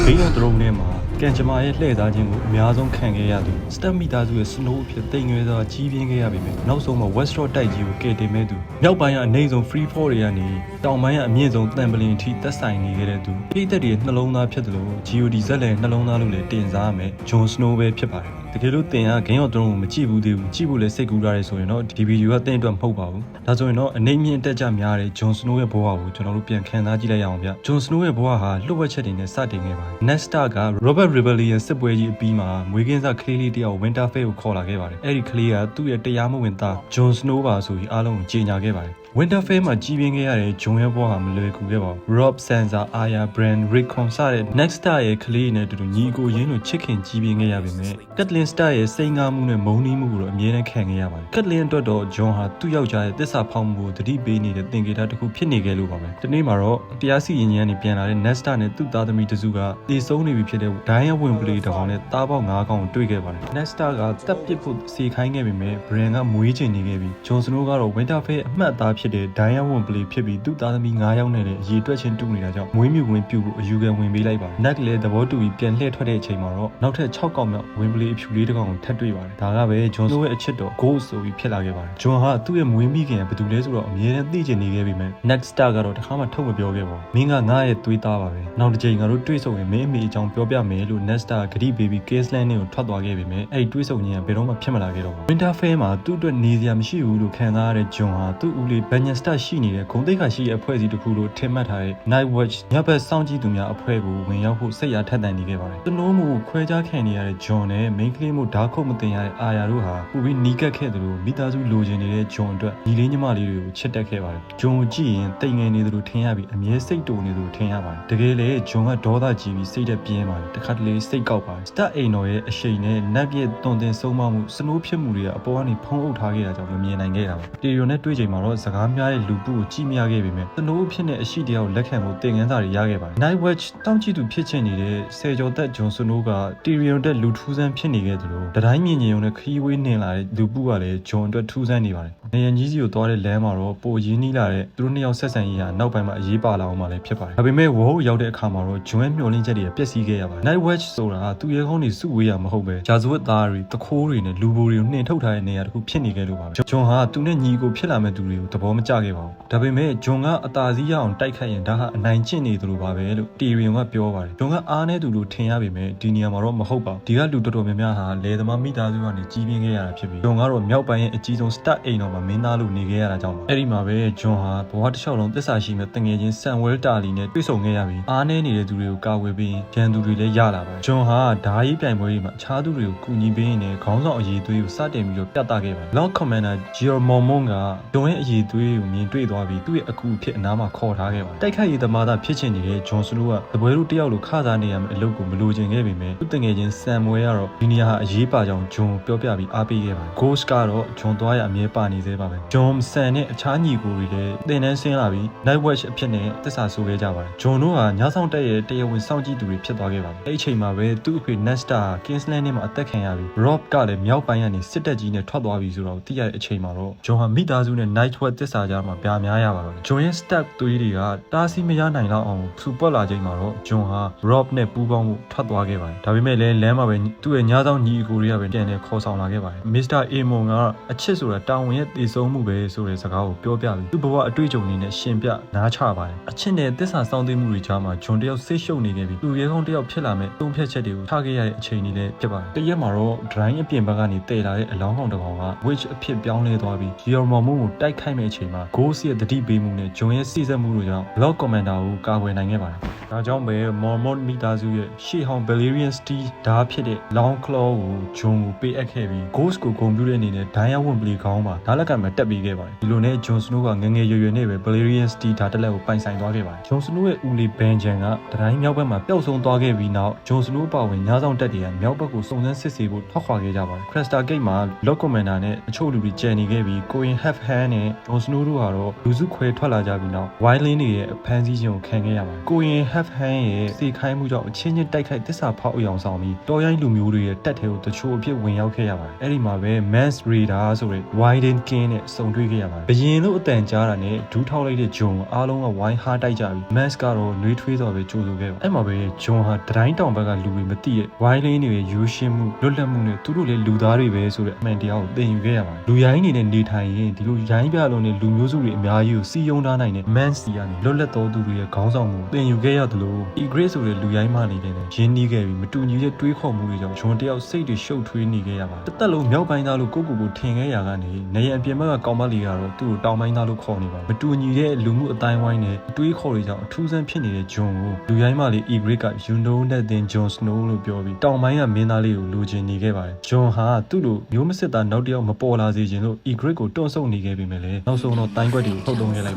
Game of Thrones နဲ့မှာကန်ဂျမာရဲ့လှည့်သားခြင်းကိုအများဆုံးခံခဲ့ရသူစတက်မီသားစုရဲ့ Snow အဖြစ်တိမ်ငယ်စွာကြီးပြင်းခဲ့ရပေမဲ့နောက်ဆုံးမှာ Westeros တိုက်ကြီးကိုကယ်တင်မဲ့သူမြောက်ပိုင်းကအနှိမ့်ဆုံး Free Fall တွေကနေတောင်ပိုင်းကအမြင့်ဆုံးတန်ပလင်အထိသက်ဆိုင်နေခဲ့တဲ့သူပြည်သက်တွေနှလုံးသားဖြစ်တယ်လို့ GOD ဇက်လည်းနှလုံးသားလို့လည်းတင်စားရမယ် Jon Snow ပဲဖြစ်ပါတယ်တကယ်လို့တင်က Game of Thrones ကိုမကြည့်ဘူးသေးဘူးကြည့်ဖို့လည်းစိတ်ကူးထားတယ်ဆိုရင်တော့ဒီဗီဒီယိုကတင်အတွက်မဟုတ်ပါဘူးဒါဆိုရင်တော့အနေမြင့်တက်ကြများတဲ့ Jon Snow ရဲ့ဘဝကိုကျွန်တော်တို့ပြန်ခန်းစားကြည့်လိုက်ရအောင်ဗျ Jon Snow ရဲ့ဘဝဟာလှုပ်ဝက်ချက်တွေနဲ့စတင်ခဲ့ပါတယ် Ned Stark က Robert Rebellion စစ်ပွဲကြီးအပြီးမှာမွေးကင်းစကလေးလေးတယောက် Winterfell ကိုခေါ်လာခဲ့ပါတယ်အဲ့ဒီကလေးကသူ့ရဲ့တရားမဝင်သား Jon Snow ပါဆိုပြီးအားလုံးကိုကြေညာခဲ့ပါတယ်Winterfell မှာကြီးပြင်းခဲ့ရတဲ့ဂျွန်ရဲ့ဘဝဟာမလွယ်ကူခဲ့ပါဘူး Rob Sansa Arya Bran Rickon စတဲ့ Next Star ရဲ့ကလေးနဲ့အတူတူညီကိုရင်းတို့ချစ်ခင်ကြီးပြင်းခဲ့ရပေမဲ့ Catelyn Stark ရဲ့စိန်ကားမှုနဲ့မုန်းတီးမှုကိုတော့အမြဲတမ်းခံခဲ့ရပါတယ် Catelyn အတွက်တော့ဂျွန်ဟာသူ့ယောက်ျားရဲ့သစ္စာဖောက်မှုကိုတတိပေးနေတဲ့သင်္ကေတတစ်ခုဖြစ်နေခဲ့လို့ပါပဲဒီနေ့မှာတော့တရားစီရင်ခြင်းကနေပြန်လာတဲ့ Ned Stark နဲ့သူ့သားသမီးတစုကတည်ဆုံးနေပြီဖြစ်တဲ့ဒိုင်းရဲ့ဝင်ပလေတစ်ကောင်နဲ့သားပေါက်9ကောင်တွေ့ခဲ့ပါတယ် Ned Stark ကတပ်ပစ်ဖို့စီခိုင်းခဲ့ပေမဲ့ Bran ကမွေးချင်နေခဲ့ပြီး Jon Snow ကတော့ Winterfell အမှတ်အသားဖြစ်တဲ့ဒိုင်းရဲ့ဝင်ပလေဖြစ်ပြီးသူ့သားသမီး9ယောက်နဲ့လည်းအရေးတွက်ချင်းတူနေတာကြောင့်မွေးမြူဝင်ပြူဖို့အယူခံဝင်ပေးလိုက်ပါတယ် Ned လည်းသဘောတူပြီးပြန်လှည့်ထွက်တဲ့အချိန်မှာတော့နောက်ထပ်6ကောင်မြောက်ဝင်ပလေအဖြူလေးတစ်ကောင်ကိုထပ်တွေ့ပါတယ်ဒါကပဲ Jon Snow ရဲ့အချစ်တော် Ghost ဆိုပြီးဖြစ်လာခဲ့ပါတယ် Jon ဟာသူ့ရဲ့မွေးမိခင်ကဘယ်သူလဲဆိုတော့အမြဲတမ်းသိချင်နေခဲ့ပေမဲ့ Ned Stark ကတော့တခါမှထုတ်မပြောခဲ့ပါဘူးမင်းကငါ့ရဲ့သွေးသားပါပဲနောက်တစ်ချိန်ငါတို့တွေ့ဆုံရင်မင်းအမေအကြောင်းပြောပြမယ်လို့ Ned Stark ဂတိပေးပြီး King's Landing ကိုထွက်သွားခဲ့ပေမဲ့အဲ့ဒီတွေ့ဆုံခြင်းကဘယ်တော့မှဖြစ်မလာခဲ့တော့ဘူး Winterfell မှာသူ့အတွက်နေစရာမရှိဘူးလို့ခံစားရတဲ့ Jon ဟာသူ့ဦးလေး Bannister Stark ရှိနေတဲ့ဂုံတိတ်ခါရှိတဲ့အဖွဲ့အစည်းတစ်ခုလို့ထင်မှတ်ထားတဲ့ Night Watch ညဘက်စောင့်ကြည့်သူများအဖွဲ့ကိုဝင်ရောက်ဖို့စိတ်အားထက်သန်နေခဲ့ပါတယ်။သူတို့မျိုးခွဲခြားခံနေရတဲ့ Jon နဲ့ Main ကလေးမျိုးဓာတ်ခုတ်မတင်ရတဲ့ Arya တို့ဟာပူပြီးနီးကပ်ခဲ့သလိုမိသားစုလိုချင်နေတဲ့ Jon အတွက်ညီလေးညီမလေးတွေကိုချစ်တက်ခဲ့ပါတယ်။ Jon ကိုကြည့်ရင်တိမ်ငယ်နေသလိုထင်ရပြီးအမြဲစိတ်တူနေသလိုထင်ရပါတယ်။တကယ်လေ Jon ကဒေါသကြီးပြီးစိတ်တက်ပြင်းပါတယ်။တခါတလေစိတ်ကောက်ပါတယ်။ Stark အိမ်တော်ရဲ့အရှိန်နဲ့ Ned ရဲ့တွန်တင်ဆုံးမမှု Snow ဖြစ်မှုတွေကအပေါ်ကနေဖုံးအုပ်ထားခဲ့တာကြောင့်မမြင်နိုင်ခဲ့တာပါ။ Tyrion နဲ့တွေ့ချိန်မှာတော့စကားများတဲ့လူပုကိုကြည့်မရခဲ့ပေမဲ့ Snow ဖြစ်တဲ့အရှိတရားကိုလက်ခံဖို့သင်ခန်းစာတွေရခဲ့ပါတယ် Night Watch တောင်းကြည့်သူဖြစ်ချင်နေတဲ့ဆယ်ကျော်သက် Jon Snow က Tyrion တက်လူထူးဆန်းဖြစ်နေခဲ့သလိုတတိုင်းမြင်မြင်ုံနဲ့ခရီးဝေးနှင်လာတဲ့လူပုကလည်း Jon အတွက်ထူးဆန်းနေပါတယ်နေရန်ကြီးစီကိုသွားတဲ့လမ်းမှာတော့ပိုရင်းနှီးလာတဲ့သူတို့နှစ်ယောက်ဆက်ဆံရေးဟာနောက်ပိုင်းမှာအရေးပါလာအောင်မှလည်းဖြစ်ပါတယ်ဒါပေမဲ့ War ရောက်တဲ့အခါမှာတော့ Jon ရဲ့မျှော်လင့်ချက်တွေပျက်စီးခဲ့ရပါတယ် Night Watch ဆိုတာသူ့ရဲကောင်းတွေစုဝေးရမဟုတ်ပဲဂျာဇဝတ်သားတွေတခိုးတွေနဲ့လူပိုတွေကိုနှင်ထုတ်ထားတဲ့နေရာတစ်ခုဖြစ်နေခဲ့လို့ပါပဲ Jon ဟာသူနဲ့ညီကိုဖြစ်လာမဲ့သူတွေကိုသဘောမကျခဲ့ပါဘူးဒါပေမဲ့ Jon ကအသာစီးရအောင်တိုက်ခိုက်ရင်ဒါဟာအနိုင်ကျင့်နေသလိုပါပဲလို့ Tyrion ကပြောပါတယ်Jon ကအားနဲ့သူလို့ထင်ရပေမဲ့ဒီနေရာမှာတော့မဟုတ်ပါဘူးဒီကလူတော်တော်များများဟာလယ်သမားမိသားစုကနေကြီးပြင်းခဲ့ရတာဖြစ်ပြီး Jon ကတော့မြောက်ပိုင်းရဲ့အကြီးဆုံး Stark အိမ်တော်မှာမင်းသားလို့နေခဲ့ရတာကြောင့်ပါအဲ့ဒီမှာပဲ Jon ဟာဘဝတစ်လျှောက်လုံးသစ္စာရှိမဲ့တငယ်ချင်း Samwell Tarly နဲ့တွေ့ဆုံခဲ့ရပြီးအားနဲ့နေတဲ့သူတွေကိုကာကွယ်ပြီးရန်သူတွေလည်းရလာပါတယ် Jon ဟာဓာရေးပြိုင်ပွဲတွေမှာအခြားသူတွေကိုကူညီပေးနေခေါင်းဆောင်အရေးသွေးကိုစတင်ပြီးတော့ပြသခဲ့ပါတယ် Lord Commander Jeor Mormont က Jon ရဲ့အရေးသွေးကိုမြင်တွေ့သွားပြီးသူ့ရဲ့အကူအဖြစ်အနားမှာခေါ်ထားခဲ့ပါတယ်တိုက်ခိုက်ရေးသမားသားဖြစ်ချင်နေတဲ့ Jon Snow ကတပွဲတို့တယောက်လိုခစားနေရမယ့်အလုပ်ကိုမလိုချင်ခဲ့ပေမဲ့သူ့တငယ်ချင်း Samwell ကတော့ဒီနေရာဟာအရေးပါကြောင်း Jon ပြောပြပြီးအားပေးခဲ့ပါတယ် Ghost ကတော့ Jon သွားရအမြဲပါနေသေးပါပဲ Jon Sam နဲ့အခြားညီကိုတွေလည်းတင်တန်းဆင်းလာပြီး Night Watch အဖြစ်နဲ့သစ္စာဆိုခဲ့ကြပါတယ် Jon တို့ဟာညဆောင်တက်ရဲ့တရားဝင်စောင့်ကြည့်သူတွေဖြစ်သွားခဲ့ပါတယ်အဲ့ဒီအချိန်မှာပဲသူ့အဖေ Ned Stark King's Landing မှာအသက်ခံရပြီး Rob ကလည်းမြောက်ပိုင်းကနေစစ်တပ်ကြီးနဲ့ထွက်သွားပြီဆိုတော့သိရတဲ့အချိန်မှာတော့ Jon ဟာမိသားစုနဲ့ Night Watch သစ္စာကြားမှာပြားများရပါတော့ Jon ရဲ့ Stark သွေးတွေကတားဆီးမရနိုင်တော့အောင်စူပွက်လာချိန်မှာတော့ Jon ဟာ Rob နဲ့ပူးပေါင်းမှုထွက်သွားခဲ့ပါတယ်ဒါပေမဲ့လည်းလမ်းမှာပဲသူ့ရဲ့ညဆောင်ညီအကိုတွေကပဲပြန်လဲခေါ်ဆောင်လာခဲ့ပါတယ် Mr. Aemon ကအချစ်ဆိုတာတာဝန်ရဲ့တည်ဆုံးမှုပဲဆိုတဲ့စကားကိုပြောပြပြီးသူ့ဘဝအတွေ့အကြုံတွေနဲ့ရှင်ပြနားချပါတယ်အချစ်နဲ့သစ္စာစောင့်သိမှုတွေကြားမှာ Jon တယောက်ဆိတ်ရှုပ်နေခဲ့ပြီးသူရဲကောင်းတယောက်ဖြစ်လာမဲ့တုံ့ဖြတ်ချက်တွေကိုထားခဲ့ရတဲ့အချိန်တွေလည်းဖြစ်ပါတယ်တရက်မှာတော့ Drain အပြင်ဘက်ကနေတည်လာတဲ့အလောင်းကောင်တစ်ကောင်က Witch အဖြစ်ပြောင်းလဲသွားပြီး Jeor Mormont ကိုတိုက်ခိုက်မဲ့အချိန်မှာ Ghost ရဲ့တတိပေးမှုနဲ့ Jon ရဲ့စိစက်မှုတို့ကြောင့် Lord Commander ကိုကာကွယ်နိုင်ခဲ့ပါတယ်ဒါကြောင့်ပဲ Mormont မိသားစုရဲ့ရှေ့ဟောင်း Valyrian Steel ဓာတ်ဖြစ်တဲ့ Long Claw ကို Jon ကိုပေးအပ်ခဲ့ပြီး Ghost ကိုဂုဏ်ပြုတဲ့အနေနဲ့ဒိုင်းရဝင်ပလီခေါင်းမှာဓာတ်လက်ကံပဲတက်ပေးခဲ့ပါတယ်ဒီလိုနဲ့ Jon Snow ကငငယ်ရွယ်ရွယ်နဲ့ပဲ Valyrian Steel ဓာတ်တက်လက်ကိုပိုင်ဆိုင်သွားခဲ့ပါတယ် Jon Snow ရဲ့ဦးလေး Benjen ကတတိုင်းမြောက်ဘက်မှာပျောက်ဆုံးသွားခဲ့ပြီးနောက် Jon Snow ပါဝင်ညဆောင်တက်တွေကမြောက်ဘက်ကိုစုံစမ်းစစ်ဆေးဖို့ထွက်ခွာခဲ့ကြပါတယ် Craster Gate မှာ Lord Commander နဲ့အချို့လူတွေကြံနေခဲ့ပြီး Coin Halfhand နဲ့ Jon Snow တို့ကတော့လူစုခွဲထွက်လာကြပြီးနောက် Wildling တွေရဲ့ဖမ်းဆီးခြင်းကိုခံခဲ့ရပါတယ်ကိုရင် Half Hand ရဲ့စေခိုင်းမှုကြောင့်အချင်းချင်းတိုက်ခိုက်တစ္ဆာဖောက်အယောင်ဆောင်ပြီးတော်ရိုင်းလူမျိုးတွေရဲ့တပ်ထဲကိုတချို့အဖြစ်ဝင်ရောက်ခဲ့ရပါတယ်အဲ့ဒီမှာပဲ Mans Raider ဆိုတဲ့ Wilding King နဲ့စုံတွေ့ခဲ့ရပါတယ်ဘရင်လို့အတန်ကြားတာနဲ့ဒူးထောက်လိုက်တဲ့ John အားလုံးကဝိုင်းဟားတိုက်ကြပြီး Mans ကတော့နှွေးထွေးစွာပဲကြိုးဆိုခဲ့ပါအဲ့မှာပဲ John ဟာတိုင်းတောင်ဘက်ကလူတွေမသိရဲ့ Wildling တွေရဲ့ရိုးရှင်းမှုလွတ်လပ်မှုနဲ့သူတို့လည်းလူသားတွေပဲဆိုတဲ့အမှန်တရားကိုသင်ယူခဲ့ရပါတယ်လူရိုင်းနေနဲ့နေထိုင်ရင်ဒီလိုရိုင်းပြလုံးနဲ့လူမျိုးစုတွေအများကြီးကိုစီယုံထားနိုင်တဲ့ Mans စီကနေလွတ်လပ်တော်သူတွေရဲ့ခေါင်းဆောင်မှုသင်ယူခဲ့ရတယ်လို့ Egret ဆိုတဲ့လူရိုင်းမနေနဲ့ရင်းနှီးခဲ့ပြီးမတူညီတဲ့တွေးခေါ်မှုတွေကြောင့် John တယောက်စိတ်တွေရှုပ်ထွေးနေခဲ့ရပါတယ်တစ်သက်လုံးမြောက်ပိုင်းသားလို့ကိုထင်ခဲ့ရကနေနေရန်ပြင်ဘက်ကကောင်းမလေးကတော့သူ့ကိုတောင်ပိုင်းသားလို့ခေါ်နေပါမတူညီတဲ့လူမှုအတိုင်းဝိုင်းနဲ့တွေးခေါ်တွေကြောင့်အထူးဆန်းဖြစ်နေတဲ့ John ကိုလူရိုင်းမလေး Egret က You know that then Jon Snow လို့ပြောပြီးတောင်ပိုင်းကမင်းသားလေးကိုလိုချင်နေခဲ့ပါတယ် John ဟာသူ့လိုမျိုးမစစ်သားနောက်တစ်ယောက်မပေါ်လာစေချင်လို့ Egret ကိုတွန့်ဆုတ်နေခဲ့ပြီမယ်လေနောက်ဆုံးတော့တိုင်းကွက်တွေကိုထုတ်သုံးခဲ့လိုက်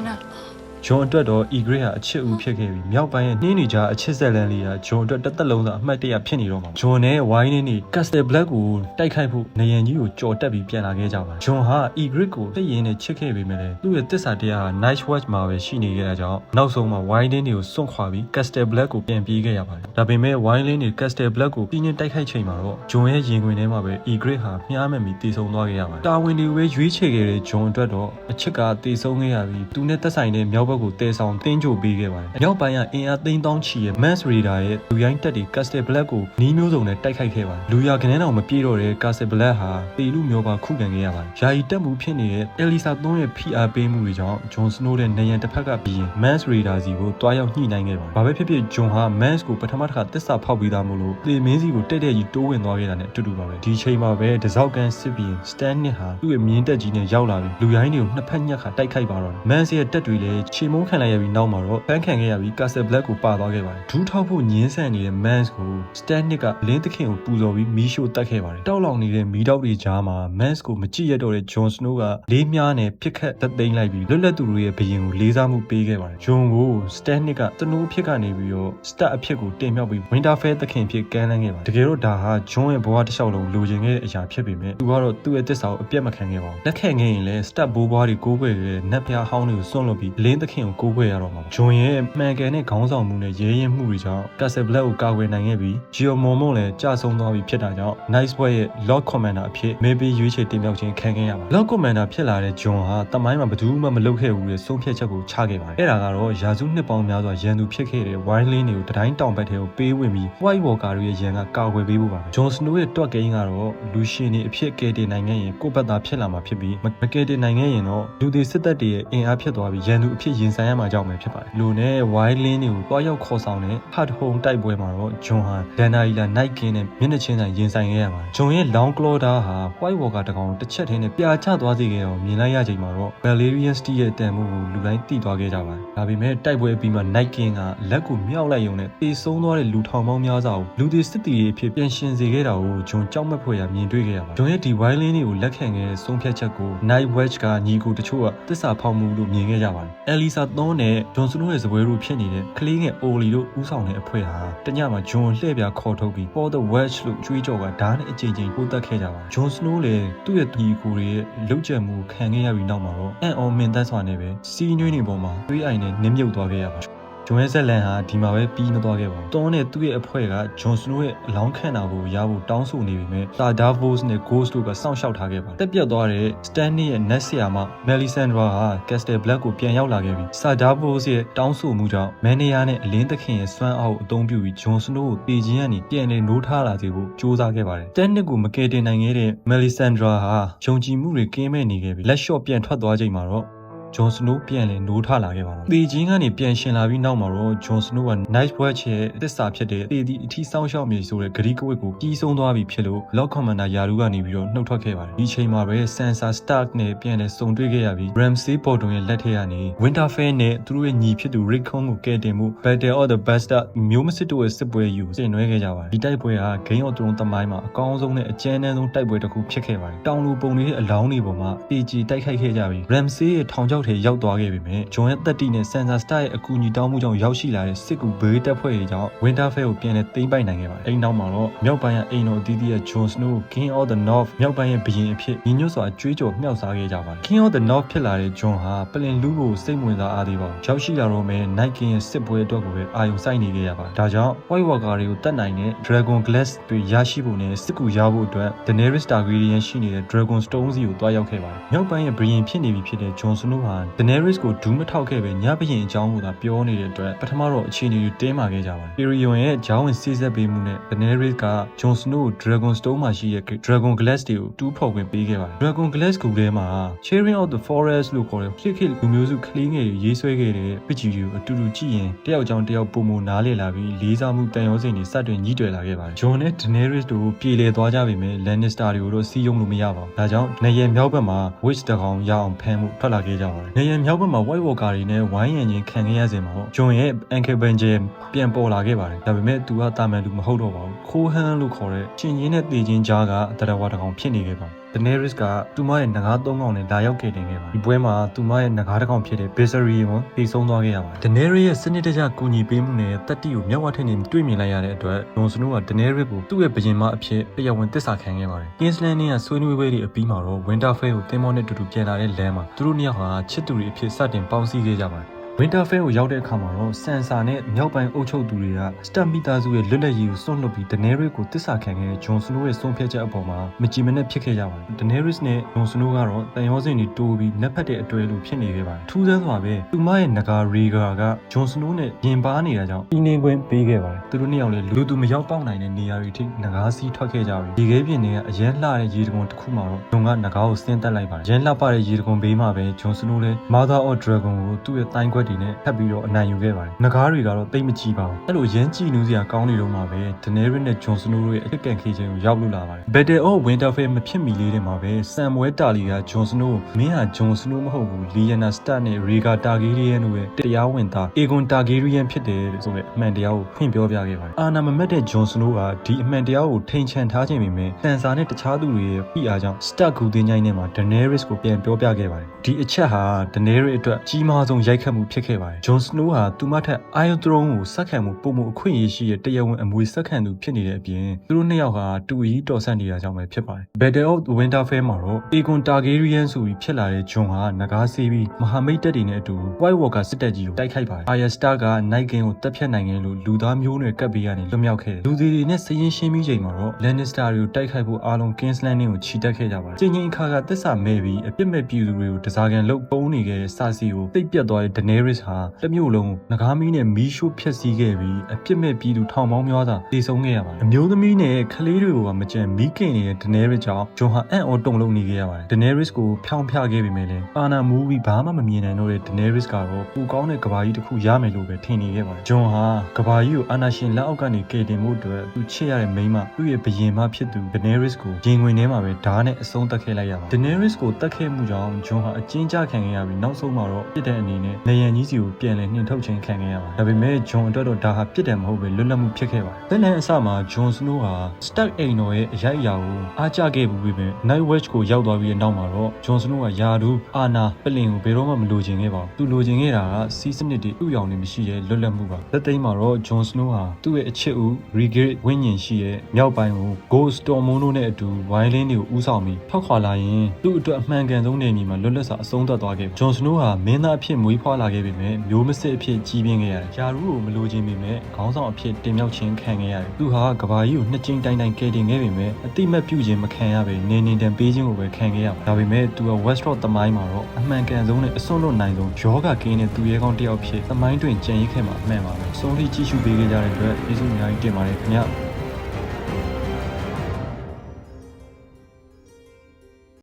ဂျွန်အတွက်တော့ Egret ဟာအချစ်ဦးဖြစ်ခဲ့ပြီးမြောက်ပိုင်းရဲ့နှင်းနေကြအချစ်ဆက်လန်းလေးဟာဂျွန်အတွက်တစ်သက်လုံးသာအမှတ်တရဖြစ်နေတော့မှာဂျွန်နဲ့ဝိုင်းနေ Castle Black ကိုတိုက်ခိုက်ဖို့နေရန်ကြီးကိုကြော်တက်ပြီးပြန်လာခဲ့ကြပါဂျွန်ဟာ Egret ကိုသိရင်နဲ့ချစ်ခဲ့ပေမဲ့သူ့ရဲ့တစ္ဆာတရားဟာ Night Watch မှာပဲရှိနေခဲ့တာကြောင့်နောက်ဆုံးမှာဝိုင်းတွေကိုစွန့်ခွာပြီး Castle Black ကိုပြန်ပြေးခဲ့ရပါတယ်ဒါပေမဲ့ဝိုင်းတွေ Castle Black ကိုပြင်းပြတိုက်ခိုက်ချိန်မှာတော့ဂျွန်ရဲ့ရင်ခွင်ထဲမှာပဲ Egret ဟာမြားမှန်ပြီးတည်ဆုံသွားခဲ့ရပါတယ်တာဝန်တွေပဲရွေးချယ်ခဲ့တဲ့ဂျွန်အတွက်တော့အချစ်ကတည်ဆုံခဲ့ရပြီးသူနဲ့သက်ဆိုင်တဲ့မြောက်ဘက်ကိုတည်ဆောင်တင်းကြိုပေးခဲ့ပါတယ်။မြောက်ပိုင်းကအင်အားသိန်းတောင်းချီရဲ့ Mans Raider ရဲ့လူရိုင်းတပ်တွေ Castle Black ကိုနီးမျိုးစုံနဲ့တိုက်ခိုက်ခဲ့ပါတယ်။လူရခန်းတော်မပြေတော့တဲ့ Castle Black ဟာတေလူမျိုးပါခုခံခဲ့ရပါတယ်။ယာယီတက်မှုဖြစ်နေတဲ့ Elisa 3ရဲ့ဖိအားပေးမှုတွေကြောင့် Jon Snow တဲ့နေရန်တစ်ဖက်ကပြီးရင် Mans Raider စီကိုတွားရောက်ညှိနှိုင်းခဲ့ပါတယ်။ဘာပဲဖြစ်ဖြစ် Jon ဟာ Mans ကိုပထမတစ်ခါတစ္ဆာဖောက်ပြီးသားမို့လို့တေမင်းစီကိုတဲ့တဲ့ကြီးတိုးဝင်သွားခဲ့တာနဲ့အတူတူပါပဲ။ဒီချိန်မှာပဲတစောက်ကန်စစ်ပြီး Stannis ဟာသူ့ရဲ့မြင်းတက်ကြီးနဲ့ရောက်လာပြီးလူရိုင်းတွေကိုနှစ်ဖက်ညက်ခါတိုက်ခိုက်ပါတော့တယ်။ Mans ရဲ့တက်တွေလည်းချေမုန်းခံလိုက်ရပြီးနောက်မှာတော့ဖန်ခံခဲ့ရပြီး Castle Black ကိုပါသွားခဲ့ပါတယ်။ဒူးထောက်ဖို့ညင်းဆန်နေတဲ့ Mans ကို Stannis ကလင်းသခင်ကိုပူဇော်ပြီးမီးရှို့တက်ခဲ့ပါတယ်။တောက်လောင်နေတဲ့မီးတောက်တွေကြားမှာ Mans ကိုမကြည့်ရတော့တဲ့ Jon Snow ကလေးမြားနဲ့ပြစ်ခတ်သက်သိမ်းလိုက်ပြီးလွတ်လပ်သူတွေရဲ့ဘရင်ကိုလေးစားမှုပေးခဲ့ပါတယ်။ Jon ကို Stannis ကတနိုးအဖြစ်ကနေပြီးတော့ Stark အဖြစ်ကိုတင်မြှောက်ပြီး Winterfell သခင်ဖြစ်ကမ်းလှမ်းခဲ့ပါတယ်။တကယ်တော့ဒါဟာ Jon ရဲ့ဘဝတစ်လျှောက်လုံးလိုချင်ခဲ့တဲ့အရာဖြစ်ပေမဲ့သူကတော့သူ့ရဲ့တစ္ဆာကိုအပြတ်မခံခဲ့ပါဘူး။လက်ခံခဲ့ရင်လည်း Stark ဘိုးဘွားတွေကိုးကွယ်ခဲ့တဲ့နတ်ဖျားဟောင်းတွေကိုစွန့်လွတ်ပြီးလင်းသခင်ကိုကိုးကွယ်ရတော့မှာ။ Jon ရဲ့မှန်ကန်တဲ့ခေါင်းဆောင်မှုနဲ့ရဲရင်မှုတွေကြောင့် Castle Black ကိုကာကွယ်နိုင်ခဲ့ပြီး Geomon လည်းကြာဆုံးသွားပြီဖြစ်တာကြောင့် Night Watch ရဲ့ Lord Commander အဖြစ်မဲပေးရွေးချယ်တင်မြှောက်ခြင်းခံခဲ့ရပါတယ်။ Lord Commander ဖြစ်လာတဲ့ Jon ဟာတမိုင်းမှာဘယ်သူမှမလုပ်ခဲ့ဘူးတဲ့ဆုံးဖြတ်ချက်ကိုချခဲ့ပါတယ်။အဲ့ဒါကတော့ရာစုနှစ်ပေါင်းများစွာရန်သူဖြစ်ခဲ့တဲ့ Wildling တွေကိုတတိုင်းတောင်ဘက်ထဲကိုပေးဝင်ပြီး White Walker တို့ရဲ့ရန်ကကာကွယ်ပေးဖို့ပါပဲ။ Jon Snow ရဲ့တွက်ကိန်းကတော့လူရှင်တွေအဖြစ်ကယ်တင်နိုင်ခဲ့ရင်ကိုယ့်ဘက်သားဖြစ်လာမှာဖြစ်ပြီးမကယ်တင်နိုင်ခဲ့ရင်တော့လူတွေစစ်တပ်တွေရဲ့အင်အားဖြစ်သွားပြီးရန်သူအဖြစ်ရင်ဆိုင်ရမှာကြောက်မယ်ဖြစ်ပါတယ်။လူနဲ့ Wildling တွေကိုတွားရောက်ခေါ်ဆောင်တဲ့ Hard Home တိုက်ပွဲမှာတော့ Jon ဟာ Daenerys Night King နဲ့မျက်နှာချင်းဆိုင်ရင်ဆိုင်ခဲ့ရပါတယ်။ Jon ရဲ့ Long Claw ဟာ White Walker တကောင်တစ်ချက်ထင်းနဲ့ပြာကျသွားစေခဲ့အောင်မြင်လိုက်ရချိန်မှာတော့ Valyrian Steel ရဲ့တန်ဖိုးကိုလူတိုင်းသိသွားခဲ့ကြပါတယ်။ဒါပေမဲ့တိုက်ပွဲပြီးမှ Night King ကလက်ကိုမြောက်လိုက်ရုံနဲ့တေဆုံးသွားတဲ့လူထောင်ပေါင်းများစွာကိုလူတွေစစ်တီတွေအဖြစ်ပြန်ရှင်စေခဲ့တာကို Jon ကြောက်မက်ဖွယ်ရာမြင်တွေ့ခဲ့ရပါတယ်။ Jon ရဲ့ဒီ Wildling တွေကိုလက်ခံခဲ့တဲ့ဆုံးဖြတ်ချက်ကို Night Watch ကညီကိုတချို့ကတစ္ဆာဖောက်မှုလို့မြင်ခဲ့ကြပါတယ်။ Elisa 3နဲ့ Jon Snow ရဲ့ဇပွဲတို့ဖြစ်နေတဲ့ကလေးငယ် Olly တို့ဦးဆောင်တဲ့အဖွဲ့ဟာတညမှာ Jon လှည့်ပြခေါ်ထုတ်ပြီး For the Watch လို့ကြွေးကြော်ကဓာတ်နဲ့အကြိမ်ကြိမ်ပို့တက်ခဲ့ကြပါတယ်။ Jon Snow လည်းသူ့ရဲ့ညီကိုတွေရဲ့လှုပ်ကြံမှုခံခဲ့ရပြီးနောက်မှာတော့အံ့ဩမင်သက်စွာနဲ့ပဲစီးနှွေးနေပေါ်မှာသွေးအိုင်နဲ့နင်းမြုပ်သွားခဲ့ရပါတယ်Jon ရဲ့ဇက်လန်ဟာဒီမှာပဲပြီးမသွားခဲ့ပါဘူး။တွန်းနဲ့သူ့ရဲ့အဖွဲ့က Jon Snow ရဲ့အလောင်းခံတာကိုရဖို့တောင်းဆိုနေပေမဲ့ Sir Davos နဲ့ Ghost တို့ကစောင့်ရှောက်ထားခဲ့ပါတယ်။တက်ပြတ်သွားတဲ့ Stannis ရဲ့နတ်ဆရာမ Melisandre ဟာ Castle Black ကိုပြန်ရောက်လာခဲ့ပြီး Sir Davos ရဲ့တောင်းဆိုမှုကြောင့် Mania နဲ့အလင်းသခင်ရဲ့စွမ်းအားကိုအသုံးပြုပြီး Jon Snow ကိုတေခြင်းကနေပြန်လည်နိုးထလာစေဖို့ကြိုးစားခဲ့ပါတယ်။ Stannis ကိုမကယ်တင်နိုင်ခဲ့တဲ့ Melisandre ဟာယုံကြည်မှုတွေကင်းမဲ့နေခဲ့ပြီးလက်လျှော့ပြန်ထွက်သွားချိန်မှာတော့Jon Snow ပြန်လည်နိုးထလာခဲ့ပါတော့။တေချင်းကနေပြန်ရှင်လာပြီးနောက်မှာတော့ Jon Snow က Night Watch ရဲ့သစ္စာဖြစ်တဲ့တေဒီအထီးစောင်းရှောက်မြေဆိုတဲ့ဂရီကဝတ်ကိုကြီးဆုံးသွားပြီဖြစ်လို့ Lord Commander ယာရုကနေပြီးတော့နှုတ်ထွက်ခဲ့ပါတယ်။ဒီချိန်မှာပဲ Sansa Stark နဲ့ပြန်လည်စုံတွေ့ခဲ့ရပြီး Ramsay Bolton ရဲ့လက်ထက်ကနေ Winterfell နဲ့သူတို့ရဲ့ညီဖြစ်သူ Rickon ကိုကယ်တင်မှု Battle of the Bastards မျိုးမစစ်တို့ရဲ့စစ်ပွဲယူဆင်နွှဲခဲ့ကြပါတယ်။ဒီတိုက်ပွဲဟာ Game of Thrones သမိုင်းမှာအကောင်းဆုံးနဲ့အကျဉ်းဆုံးတိုက်ပွဲတစ်ခုဖြစ်ခဲ့ပါတယ်။တောင်လူပုံတွေရဲ့အလောင်းတွေပေါ်မှာတေကြီးတိုက်ခိုက်ခဲ့ကြပြီး Ramsay ရဲ့ထောင်ချောက် ရောက်ထဲရောက်သွားခဲ့ပေမဲ့ဂျွန်ရဲ့တက်တီနဲ့ဆန်ဆာစတာရဲ့အကူအညီတောင်းမှုကြောင့်ရောက်ရှိလာတဲ့စစ်ကူဘေးတပ်ဖွဲ့တွေကြောင့် Winterfell ကိုပြန်လည်သိမ်းပိုက်နိုင်ခဲ့ပါတယ်။အဲဒီနောက်မှာတော့မြောက်ပိုင်းကအိမ်တော်အသီးသီးရဲ့ Jon Snow King of the North မြောက်ပိုင်းရဲ့ဘုရင်အဖြစ်ညီညွတ်စွာကြွေးကြော်မြှောက်စားခဲ့ကြပါတယ်။ King of the North ဖြစ်လာတဲ့ Jon ဟာပလင်လူးကိုစိတ်ဝင်စားအားသေးပါဘူး။ရောက်ရှိလာတော့မဲ့ Night King ရဲ့စစ်ပွဲအတွက်ကိုပဲအာရုံစိုက်နေခဲ့ရပါတယ်။ဒါကြောင့် White Walker တွေကိုတတ်နိုင်တဲ့ Dragon Glass တွေရရှိဖို့နဲ့စစ်ကူရဖို့အတွက် Daenerys Targaryen ရှိနေတဲ့ Dragon Stone စီကိုတွားရောက်ခဲ့ပါတယ်။မြောက်ပိုင်းရဲ့ဘုရင်ဖြစ်နေပြီဖြစ်တဲ့ Jon Snow ဟာ Daenerys ကိုဒူးမထောက်ခဲ့ပဲညဘုရင်အကြောင်းကိုသာပြောနေတဲ့အတွက်ပထမတော့အခြေအနေတွေတင်းမာခဲ့ကြပါတယ်။ Tyrion ရဲ့ဂျောင်းဝင်စီးစက်ပေးမှုနဲ့ Daenerys က Jon Snow ကို Dragon Stone မှာရှိတဲ့ Dragon Glass တွေကိုတူးဖော်ခွင့်ပေးခဲ့ပါတယ်။ Dragon Glass ကူထဲမှာ Children of the Forest လို့ခေါ်တဲ့ခေတ်လူမျိုးစုကလေးငယ်တွေရေးဆွဲခဲ့တဲ့ပစ်ကြီးတွေကိုအတူတူကြည့်ရင်တယောက်ကြောင့်တယောက်ပုံမနားလည်လာပြီးလေးစားမှုတန်ရောစင်တွေစတင်ညှိတွယ်လာခဲ့ပါတယ်။ Jon နဲ့ Daenerys တို့ပြေလည်သွားကြပေမဲ့ Lannister တွေကိုတော့စီးယုံလို့မရပါဘူး။ဒါကြောင့်နေရမြောက်ဘက်မှာ Witch တကောင်ရအောင်ဖမ်းမှုထွက်လာခဲ့ကြပါတယ်။နေရမြောက်ဘက်မှာ White Walker တွေနဲ့ဝိုင်းရံချင်းခံခဲ့ရစဉ်မှာတော့ Jon ရဲ့ Ankle Bandage ပြန်ပေါ်လာခဲ့ပါတယ်။ဒါပေမဲ့သူကတာမန်လူမဟုတ်တော့ပါဘူး။ခိုးဟန်းလို့ခေါ်တဲ့ရှင်ရင်းနဲ့တေချင်းကြားကတရဝါတကောင်ဖြစ်နေခဲ့ပါတယ်။ Daenerys ကသူမရဲ့ငကား၃កောင်နဲ့လာရောက်ခဲ့တင်ခဲ့ပါတယ်။ဒီပွဲမှာသူမရဲ့ငကားတစ်ကောင်ဖြစ်တဲ့ Viserion ကိုထိဆုံးသွားခဲ့ရပါတယ်။ Daenerys ရဲ့စနစ်တကျကူညီပေးမှုနဲ့တက်တီကိုမြောက်ဝထက်နေတွေ့မြင်လိုက်ရတဲ့အတွက် Jon Snow က Daenerys ကိုသူ့ရဲ့ဘုရင်မအဖြစ်တရားဝင်သစ္စာခံခဲ့ပါတယ်။ King's Landing ကဆွေးနွေးပွဲတွေအပြီးမှာတော့ Winterfell ကိုတင်းမောနဲ့တူတူပြန်လာတဲ့လမ်းမှာသူတို့နှစ်ယောက်ဟာချစ်သူတွေအဖြစ်စတင်ပေါင်းစည်းခဲ့ကြပါတယ်။ Winterfell ကိုရောက်တဲ့အခါမှာတော့ Sansa နဲ့မြောက်ပိုင်းအုပ်ချုပ်သူတွေက Stark မိသားစုရဲ့လွတ်လပ်ရေးကိုစွန့်လွတ်ပြီး Daenerys ကိုတစ္ဆာခံခဲ့တဲ့ Jon Snow ရဲ့ဆုံးဖြတ်ချက်အပေါ်မှာမကြည်မနှက်ဖြစ်ခဲ့ကြပါတယ်။ Daenerys နဲ့ Jon Snow ကတော့တန်ရောစင်တွေတိုးပြီးနက်ဖက်တဲ့အတွေ့လိုဖြစ်နေခဲ့ပါတယ်။ထူးဆန်းစွာပဲသူမရဲ့ငကာ Rhaegar က Jon Snow နဲ့ရင်ပါနေတာကြောင့်အင်းနေခွင့်ပေးခဲ့ပါတယ်။သူတို့နှစ်ယောက်လည်းလူသူမရောက်ပေါက်နိုင်တဲ့နေရာတွေထိငကားစီးထွက်ခဲ့ကြပြီးရေခဲပြင်တွေကအရန်လှတဲ့ရေတံခွန်တစ်ခုမှာတော့ Jon ကငကားကိုဆင်းသက်လိုက်ပါတယ်။ရန်လှပတဲ့ရေတံခွန်ဘေးမှာပဲ Jon Snow လည်း Mother of Dragon ကိုသူ့ရဲ့တိုင်းခွက်တွေနဲ့ထပ်ပြီးတော့အနိုင်ယူခဲ့ပါတယ်။ငကားတွေကတော့တိတ်မကြည့်ပါဘူး။အဲ့လိုရမ်းကြည့်နူးစရာကောင်းနေတော့မှပဲ Daenerys နဲ့ Jon Snow တို့ရဲ့အစ်ကန်ခေချင်းကိုရောက်လို့လာပါတယ်။ Battle of Winterfell မဖြစ်မီလေးတဲ့မှာပဲ Samuel Tarly က Jon Snow ကိုမင်းဟာ Jon Snow မဟုတ်ဘူး Lyanna Stark နဲ့ Rhaegar Targaryen တို့ရဲ့တရားဝင်သား Aegon Targaryen ဖြစ်တယ်ဆိုတဲ့အမှန်တရားကိုဖွင့်ပြောပြခဲ့ပါတယ်။အာနာမမက်တဲ့ Jon Snow ကဒီအမှန်တရားကိုထိန်ချန်ထားခြင်းပေမဲ့ Sansa နဲ့တခြားသူတွေရဲ့ဖိအားကြောင့် Stark ဂူတင်ကြိုင်းထဲမှာ Daenerys ကိုပြန်ပြောပြခဲ့ပါတယ်။ဒီအချက်ဟာ Daenerys အတွက်ကြီးမားဆုံးရိုက်ခတ်မှုဖြစ်ခဲ့ပါတယ်။ Jon Snow ဟာသူမထက် Iron Throne ကိုဆက်ခံမှုပုံမှုအခွင့်အရေးရှိတဲ့တရားဝင်အမွေဆက်ခံသူဖြစ်နေတဲ့အပြင်သူတို့နှစ်ယောက်ဟာတူရီတော်ဆက်နေတာကြောင့်ပဲဖြစ်ပါတယ်။ Battle of Winterfell မှာတော့ Aegon Targaryen ဆိုပြီးဖြစ်လာတဲ့ Jon ဟာငကားဆေးပြီးမဟာမိတ်တပ်တွေနဲ့အတူ White Walker စစ်တပ်ကြီးကိုတိုက်ခိုက်ပါတယ်။ Arya Stark က Night King ကိုတပ်ဖြတ်နိုင်ခဲ့လို့လူသားမျိုးနွယ်ကပ်ပေးကနေလွတ်မြောက်ခဲ့တယ်။လူတွေနဲ့စရင်ရှင်းပြီးချိန်မှာတော့ Lannister တွေကိုတိုက်ခိုက်ဖို့အားလုံး King's Landing ကိုချီတက်ခဲ့ကြပါတယ်။ချိန်အခါကသစ္စာမဲ့ပြီးအပြစ်မဲ့ပြည်သူတွေကိုတစားကန်လုတ်ပုံးနေခဲ့တဲ့စာစီကိုတိတ်ပြတ်သွားတဲ့ Daenerys ဟာတစ်မျိုးလုံးငကားမီးနဲ့မီးရှို့ဖျက်ဆီးခဲ့ပြီးအပြစ်မဲ့ပြည်သူထောင်ပေါင်းများစွာသေဆုံးခဲ့ရပါတယ်။အမျိုးသမီးနဲ့ကလေးတွေကိုမကြံမီးကင်နေတဲ့ Daenerys ကြောင့် Jon ဟာအံ့ဩတုန်လှုပ်နေခဲ့ရပါတယ်။ Daenerys ကိုဖြောင်းဖျခဲ့ပေမဲ့လည်းအာနာမူပြီးဘာမှမမြင်နိုင်တော့တဲ့ Daenerys ကတော့ပူကောင်းတဲ့ကဘာကြီးတစ်ခုရမယ်လို့ပဲထင်နေခဲ့ပါတယ်။ Jon ဟာကဘာကြီးကိုအာနာရှင်လက်အောက်ကနေကယ်တင်ဖို့အတွက်သူချစ်ရတဲ့မိန်းမသူ့ရဲ့ဘုရင်မဖြစ်သူ Daenerys ကိုရင်ဝင်ထဲမှာပဲဓာတ်နဲ့အဆုံးသတ်ခဲ့လိုက်ရပါတယ်။ Daenerys ကိုတတ်ခဲ့မှုကြောင့် Jon ဟာအကျဉ်းချခံခဲ့ရပြီးနောက်ဆုံးမှာတော့ပြစ်တဲ့အနေနဲ့နေရန်ကြီးစီကိုပြန်လည်နှင်ထုတ်ခြင်းခံခဲ့ရပါတယ်။ဒါပေမဲ့ Jon အတွက်တော့ဒါဟာပြစ်တယ်မဟုတ်ပဲလွတ်လပ်မှုဖြစ်ခဲ့ပါတယ်။ဇက်လန်အစမှာ Jon Snow ဟာ Stark အိမ်တော်ရဲ့အရိုက်အရာကိုအားကျခဲ့မှုပဲ Night Watch ကိုရောက်သွားပြီးတဲ့နောက်မှာတော့ Jon Snow ကယာဒူးအာနာပလင်ကိုဘယ်တော့မှမလိုချင်ခဲ့ပါဘူး။သူလိုချင်ခဲ့တာကစီးစနစ်တွေဥယောင်နေမရှိတဲ့လွတ်လပ်မှုပါ။လက်သိမ်းမှာတော့ Jon Snow ဟာသူ့ရဲ့အချစ်ဦး Rhaegar ဝိညာဉ်ရှိရဲ့မြောက်ပိုင်းကို Ghost Stormont တို့နဲ့အတူဝိုင်းလင်းတွေကိုဥဆောင်ပြီးထောက်ခွာလာရင်သူ့အတွက်အမှန်ကန်ဆုံးနေမြေမှာလွတ်လပ်စွာအဆုံးသတ်သွားခဲ့ပါ။ Jon Snow ဟာမင်းသားအဖြစ်မွေးဖွားလာခဲ့ပေမဲ့မျိုးမစစ်အဖြစ်ကြီးပြင်းခဲ့ရတယ်။ယာဒူးကိုမလိုချင်ပေမဲ့ခေါင်းဆောင်အဖြစ်တင်မြှောက်ခြင်းခံခဲ့ရတယ်။သူဟာကဘာကြီးကိုနှစ်ကျင်းတိုင်းတိုင်းကယ်တင်ခဲ့ပေမဲ့အတိမတ်ပြုခြင်းမခံရပဲနေနေတန်ပေးခြင်းကိုပဲခံခဲ့ရပါတယ်။ဒါပေမဲ့သူက Westeros သမိုင်းမှာတော့အမှန်ကန်ဆုံးနဲ့အစွန်းလွတ်နိုင်ဆုံးယောဂကင်းတဲ့သူရဲကောင်းတစ်ယောက်ဖြစ်သမိုင်းတွင်ကြံ့ရစ်ခဲ့မှာအမှန်ပါပဲ။အဆုံးထိကြည့်ရှုပေးခဲ့ကြတဲ့အတွက်ကျေးဇူးအများကြီးတင်ပါတယ်ခင်ဗျာ။